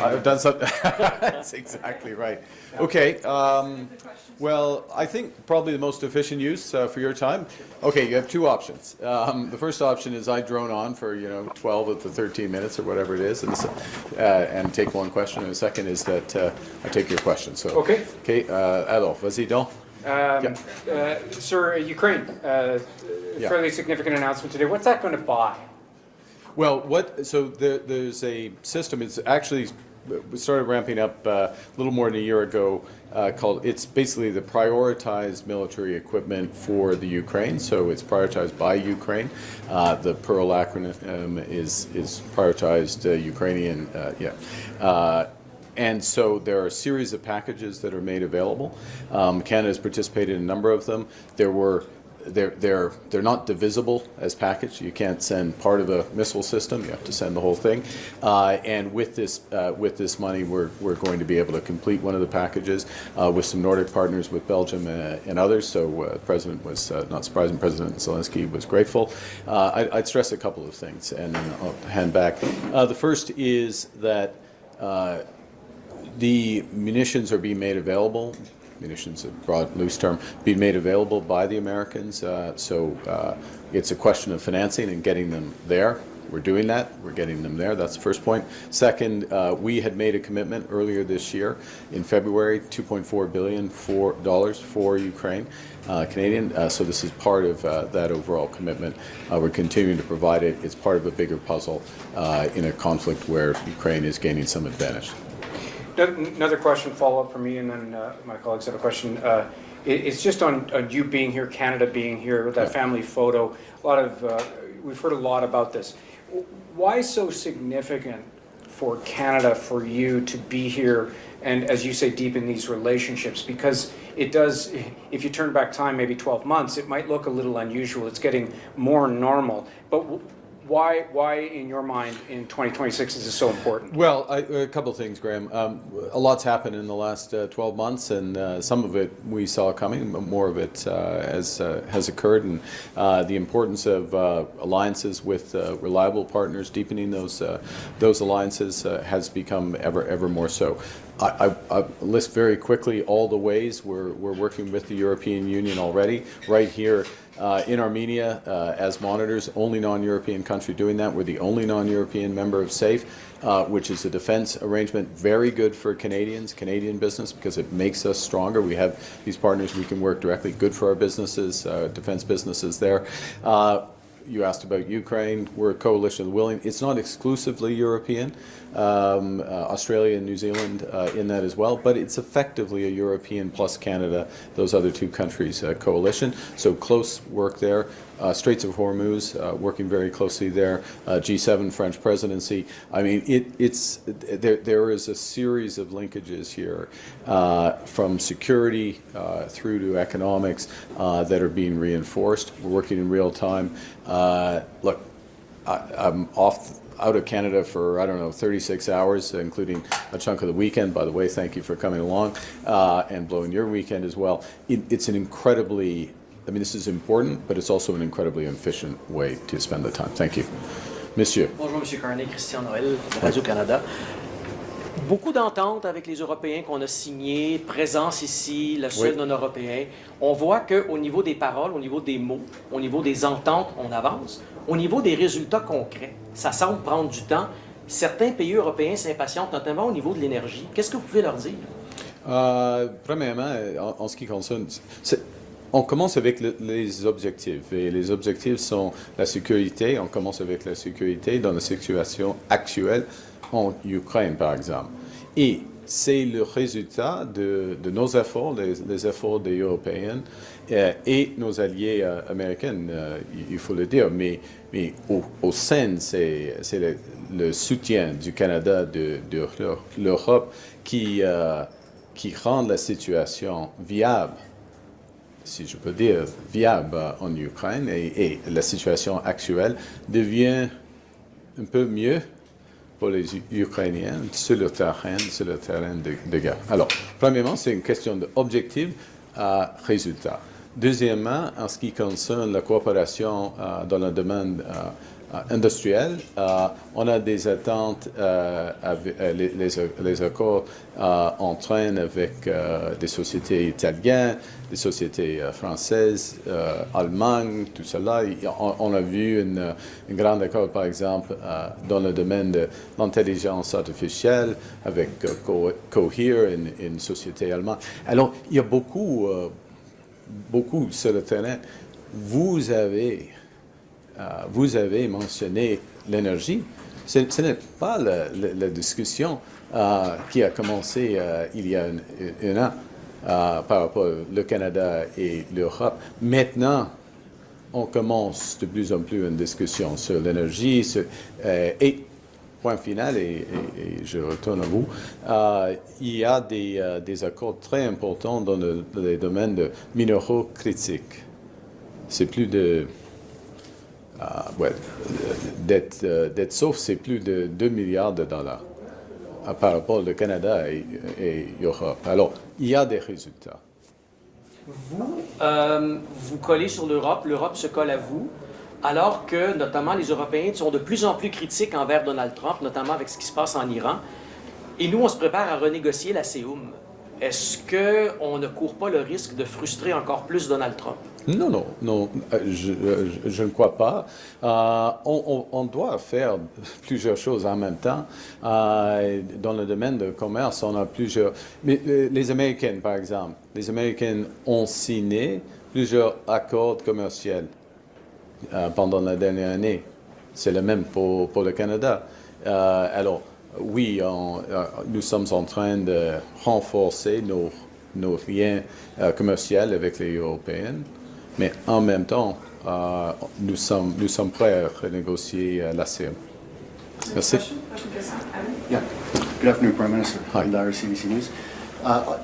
I've done something. That's exactly right. Okay. Well, I think probably the most efficient use for your time. Okay, you have two options. The first option is I drone on for 12 of the 13 minutes or whatever it is, and take one question. And the second is that I take your question. So okay. Okay. Alors, vas-y donc. Sir, Ukraine, fairly significant announcement today. What's that going to buy? Well, there's a system. It's actually, we started ramping up a little more than a year ago. It's basically the prioritized military equipment for the Ukraine. So it's prioritized by Ukraine. The Pearl acronym is prioritized Ukrainian. And so there are a series of packages that are made available. Canada has participated in a number of them. They're not divisible as package. You can't send part of a missile system. You have to send the whole thing. And with this money, we're going to be able to complete one of the packages with some Nordic partners, with Belgium and others. So the President was not surprising. President Zelensky was grateful. I'd stress a couple of things, and then I'll hand back. The first is that the munitions are being made available. Munitions, a broad, loose term, being made available by the Americans. So it's a question of financing and getting them there. We're doing that. We're getting them there. That's the first point. Second, we had made a commitment earlier this year in February, $2.4 billion for Ukraine, Canadian. So this is part of that overall commitment. We're continuing to provide it. It's part of a bigger puzzle in a conflict where Ukraine is gaining some advantage. Another question, follow-up from me, and then my colleagues have a question. It's just on you being here, Canada being here, with that family photo. We've heard a lot about this. Why so significant for Canada for you to be here and, as you say, deepen these relationships? Because it does, if you turn back time maybe 12 months, it might look a little unusual. It's getting more normal. But why, in your mind, in 2026 is this so important? Well, a couple of things, Graham. A lot's happened in the last 12 months, and some of it we saw coming, but more of it has occurred. And the importance of alliances with reliable partners, deepening those alliances has become ever more so. I list very quickly all the ways we're working with the European Union already. Right here in Armenia, as monitors, only non-European country doing that. We're the only non-European member of SAFE, which is a defense arrangement very good for Canadians, Canadian business, because it makes us stronger. We have these partners we can work directly, good for our businesses, defense businesses there. You asked about Ukraine. We're a coalition of the willing. It's not exclusively European. Australia and New Zealand in that as well, but it's effectively a European plus Canada, those other two countries coalition. So close work there. Straits of Hormuz, working very closely there. G7 French presidency. I mean, there is a series of linkages here from security through to economics that are being reinforced. We're working in real time. Look, I'm out of Canada for, 36 hours, including a chunk of the weekend. By the way, thank you for coming along and blowing your weekend as well. It's an incredibly, this is important, but it's also an incredibly efficient way to spend the time. Thank you. Monsieur. Bonjour, Monsieur Carney, Christian Noël, Radio-Canada. Beaucoup d'ententes avec les Européens qu'on a signées, présence ici, le seul non-européen. On voit qu'au niveau des paroles, au niveau des mots, au niveau des ententes, on avance. Au niveau des résultats concrets, ça semble prendre du temps. Certains pays européens s'impatientent, notamment au niveau de l'énergie. Qu'est-ce que vous pouvez leur dire? Premièrement, en ce qui concerne... On commence avec les objectifs, et les objectifs sont la sécurité. On commence avec la sécurité dans la situation actuelle en Ukraine, par exemple. Et c'est le résultat de nos efforts, des efforts des Européens et nos alliés américains, il faut le dire. Mais au sein, c'est le soutien du Canada, de l'Europe qui rend la situation viable, si je peux dire, viable en Ukraine, et la situation actuelle devient un peu mieux pour les Ukrainiens sur le terrain de guerre. Alors, premièrement, c'est une question d'objectif à résultat. Deuxièmement, en ce qui concerne la coopération dans le domaine industrielle. On a des attentes avec les accords entraînent avec des sociétés italiennes, des sociétés françaises, allemandes, tout cela. On a vu un grand accord, par exemple, dans le domaine de l'intelligence artificielle avec Cohere, une société allemande. Alors, il y a beaucoup sur le terrain. Vous avez mentionné l'énergie. Ce n'est pas la discussion qui a commencé il y a un an par rapport au Canada et l'Europe. Maintenant, on commence de plus en plus une discussion sur l'énergie. Et point final, et je retourne à vous, il y a des accords très importants dans les domaines de minéraux critiques. C'est plus de... dette sauf, c'est plus de 2 milliards de dollars par rapport au Canada et l'Europe. Alors, il y a des résultats. Vous collez sur l'Europe, l'Europe se colle à vous, alors que notamment les Européens sont de plus en plus critiques envers Donald Trump, notamment avec ce qui se passe en Iran. Et nous, on se prépare à renégocier la CEUM. Est-ce qu'on ne court pas le risque de frustrer encore plus Donald Trump? Non, je ne crois pas. On doit faire plusieurs choses en même temps. Dans le domaine du commerce, on a plusieurs... Mais les Américains, par exemple, les Américains ont signé plusieurs accords commerciaux pendant la dernière année. C'est le même pour le Canada. Alors, oui, nous sommes en train de renforcer nos liens commerciaux avec les Européens. Mais en même temps, nous sommes prêts à renégocier la CEUM. Merci. Yeah. Good afternoon, Prime Minister. Hi. I'm Dyer, CBC News.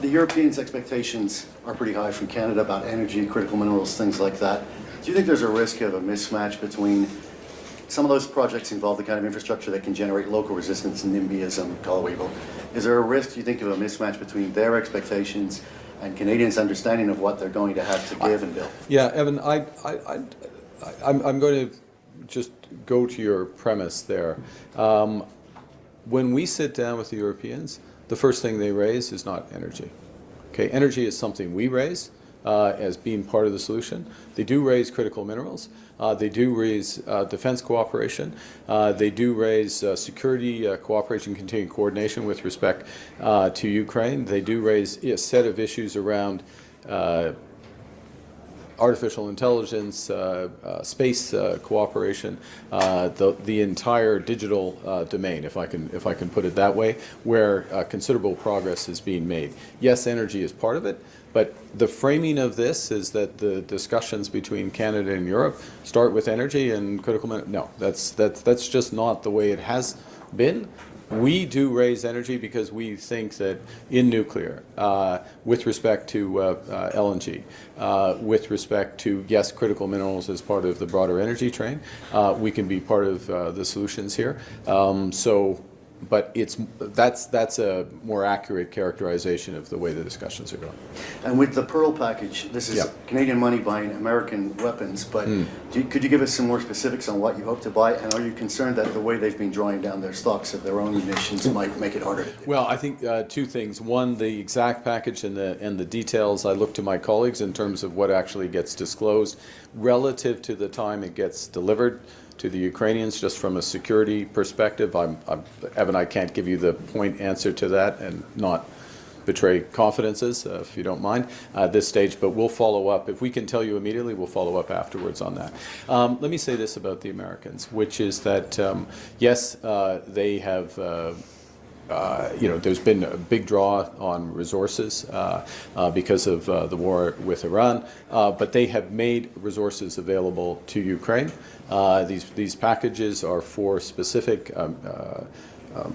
The Europeans' expectations are pretty high from Canada about energy, critical minerals, things like that. Do you think there's a risk of a mismatch between some of those projects involve the kind of infrastructure that can generate local resistance, NIMBYism, Galwayville? Is there a risk, do you think, of a mismatch between their expectations and Canadians' understanding of what they're going to have to give and build? Yeah, Evan, I'm going to just go to your premise there. When we sit down with the Europeans, the first thing they raise is not energy. Okay, energy is something we raise as being part of the solution. They do raise critical minerals. They do raise defense cooperation. They do raise security cooperation, continuing coordination with respect to Ukraine. They do raise a set of issues around artificial intelligence, space cooperation, the entire digital domain, if I can put it that way, where considerable progress is being made. Yes, energy is part of it, but the framing of this is that the discussions between Canada and Europe start with energy and critical minerals. No, that's just not the way it has been. We do raise energy because we think that in nuclear, with respect to LNG, with respect to, yes, critical minerals as part of the broader energy train, we can be part of the solutions here. But that's a more accurate characterization of the way the discussions are going. And with the Pearl package, this is Yeah. Canadian money buying American weapons, but could you give us some more specifics on what you hope to buy? And are you concerned that the way they've been drawing down their stocks of their own munitions might make it harder to do? Well, I think two things. One, the exact package and the details. I look to my colleagues in terms of what actually gets disclosed relative to the time it gets delivered to the Ukrainians, just from a security perspective. Evan, I can't give you the point answer to that and not betray confidences, if you don't mind, at this stage, but we'll follow up. If we can tell you immediately, we'll follow up afterwards on that. Let me say this about the Americans, which is that, yes, they have there's been a big draw on resources because of the war with Iran, but they have made resources available to Ukraine. These packages are for specific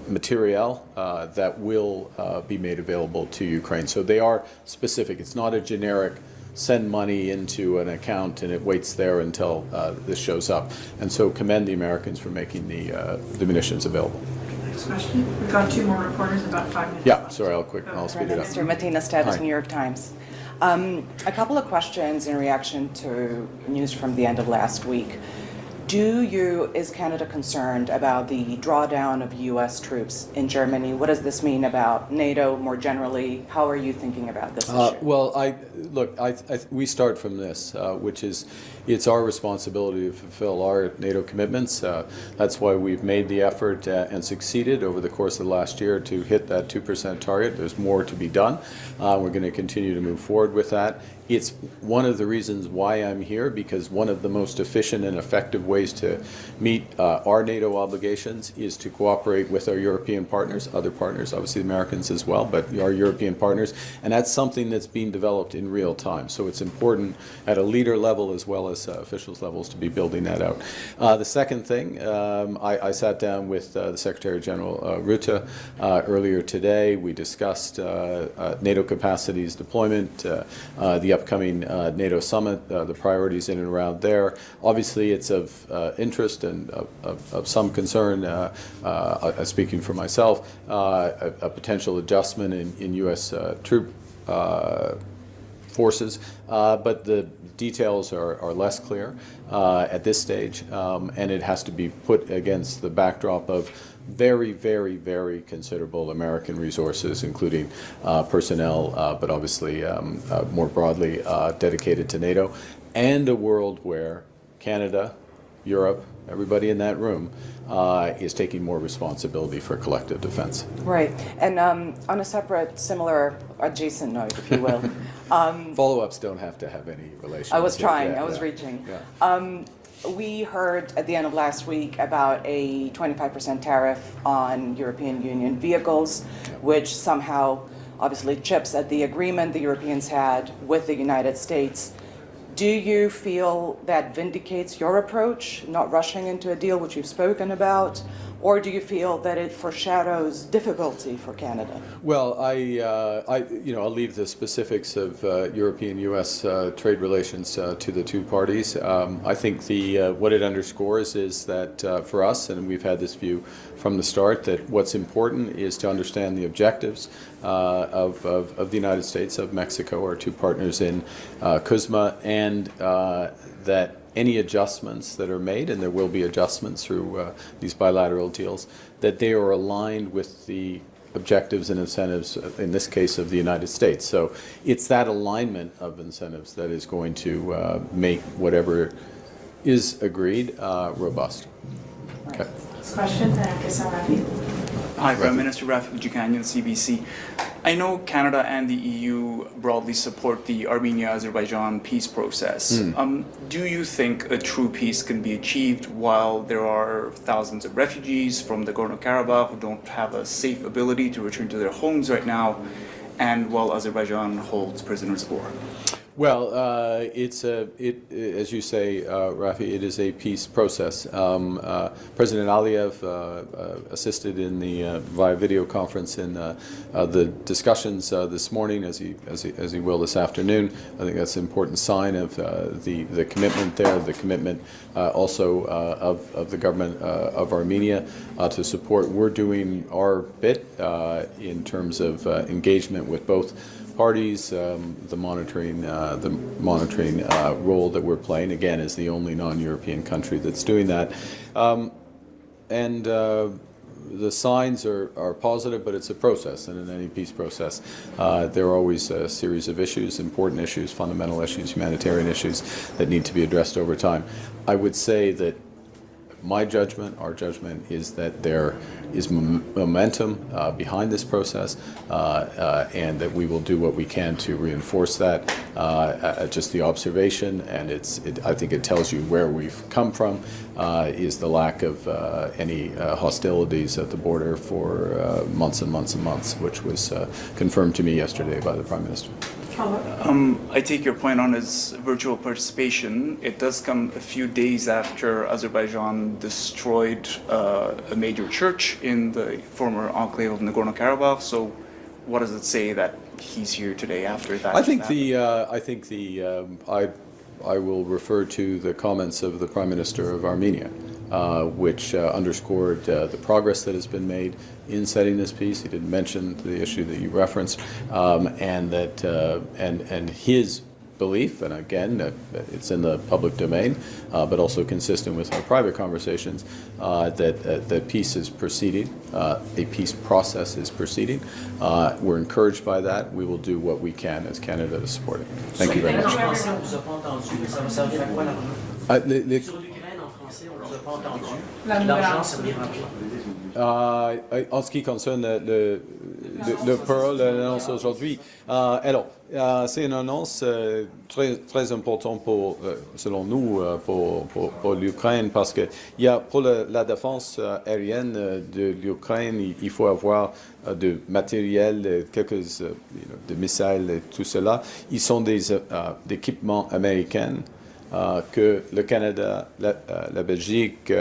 material that will be made available to Ukraine. So they are specific. It's not a generic send money into an account and it waits there until this shows up. And so commend the Americans for making the munitions available. Next question. We've got two more reporters, about 5 minutes. Yeah, left. sorry, I'll speed it up. Mr. Martina Stebbs, Hi. New York Times. A couple of questions in reaction to news from the end of last week. Is Canada concerned about the drawdown of U.S. troops in Germany? What does this mean about NATO more generally? How are you thinking about this issue? Well, we start from this, which is it's our responsibility to fulfill our NATO commitments. That's why we've made the effort and succeeded over the course of the last year to hit that 2% target. There's more to be done. We're going to continue to move forward with that. It's one of the reasons why I'm here, because one of the most efficient and effective ways to meet our NATO obligations is to cooperate with our European partners, other partners, obviously Americans as well, but our European partners, and that's something that's being developed in real time. So it's important at a leader level as well as officials levels to be building that out. The second thing, I sat down with the Secretary General Rutte earlier today. We discussed NATO capacities deployment, the upcoming NATO summit, the priorities in and around there. Obviously, it's of interest and of some concern, speaking for myself, a potential adjustment in U.S. troop forces, but the details are less clear at this stage, and it has to be put against the backdrop of very, very, very considerable American resources, including personnel, but obviously more broadly dedicated to NATO, and a world where Canada, Europe, everybody in that room is taking more responsibility for collective defense. Right. And on a separate, similar, adjacent note, if you will. Follow-ups don't have to have any relation. I was trying. Yeah, I was yeah. reaching. Yeah. We heard at the end of last week about a 25% tariff on European Union vehicles, which somehow obviously chips at the agreement the Europeans had with the United States. Do you feel that vindicates your approach, not rushing into a deal which you've spoken about, or do you feel that it foreshadows difficulty for Canada? Well, I'll leave the specifics of European-U.S. trade relations to the two parties. I think what it underscores is that for us, and we've had this view from the start, that what's important is to understand the objectives of the United States, of Mexico, our two partners in CUSMA, and that any adjustments that are made, and there will be adjustments through these bilateral deals, that they are aligned with the objectives and incentives, in this case, of the United States. So it's that alignment of incentives that is going to make whatever is agreed robust. Okay. Next question, Rafi. Hi, Prime Minister Rafi Bujikanian, CBC. I know Canada and the EU broadly support the Armenia-Azerbaijan peace process. Do you think a true peace can be achieved while there are thousands of refugees from Nagorno-Karabakh who don't have a safe ability to return to their homes right now, and while Azerbaijan holds prisoners of war? Well, as you say, Rafi, it is a peace process. President Aliyev assisted in via video conference in the discussions this morning, as he will this afternoon. I think that's an important sign of the commitment there, the commitment also of the government of Armenia to support. We're doing our bit in terms of engagement with both parties, the monitoring role that we're playing, again, as the only non-European country that's doing that. The signs are positive, but it's a process, and in any peace process, there are always a series of issues, important issues, fundamental issues, humanitarian issues that need to be addressed over time. I would say that my judgment, our judgment, is that there is momentum behind this process, and that we will do what we can to reinforce that. Just the observation, and I think it tells you where we've come from, is the lack of any hostilities at the border for months and months and months, which was confirmed to me yesterday by the Prime Minister. I take your point on his virtual participation. It does come a few days after Azerbaijan destroyed a major church in the former enclave of Nagorno-Karabakh. So, what does it say that he's here today after that? I will refer to the comments of the Prime Minister of Armenia, which underscored the progress that has been made in setting this peace. He didn't mention the issue that you referenced, and his belief, and again, it's in the public domain, but also consistent with our private conversations, that peace is proceeding, a peace process is proceeding. We're encouraged by that. We will do what we can as Canada to support it. Thank you very much. En français, on vous a pas entendu, mais ça va servir à quoi l'argent? Sur l'Ukraine, en français, on vous a pas entendu. L'argent servira à quoi? En ce qui concerne le Pearl, l'annonce aujourd'hui, alors, c'est une annonce très importante selon nous, pour l'Ukraine, parce que pour la défense aérienne de l'Ukraine, il faut avoir de matériel, quelques de missiles et tout cela. Ils sont des équipements américains que le Canada, la Belgique,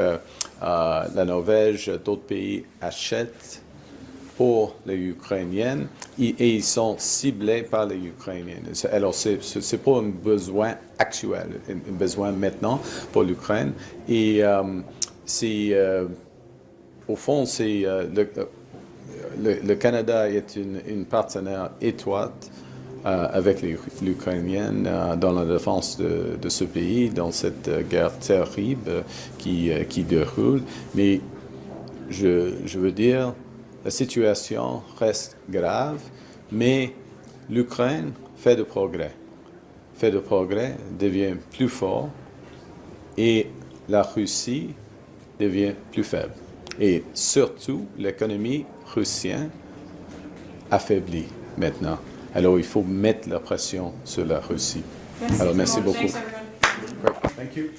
la Norvège, d'autres pays achètent pour les Ukrainiens et ils sont ciblés par les Ukrainiens. Alors, c'est pour un besoin actuel, un besoin maintenant pour l'Ukraine. Et au fond, le Canada est une partenaire étroite avec les Ukrainiens dans la défense de ce pays, dans cette guerre terrible qui déroule. Mais je veux dire, la situation reste grave, mais l'Ukraine fait de progrès, devient plus fort, et la Russie devient plus faible. Et surtout, l'économie russienne affaiblit maintenant. Alors, il faut mettre la pression sur la Russie. Alors, merci beaucoup. Thanks, everyone. Thank you.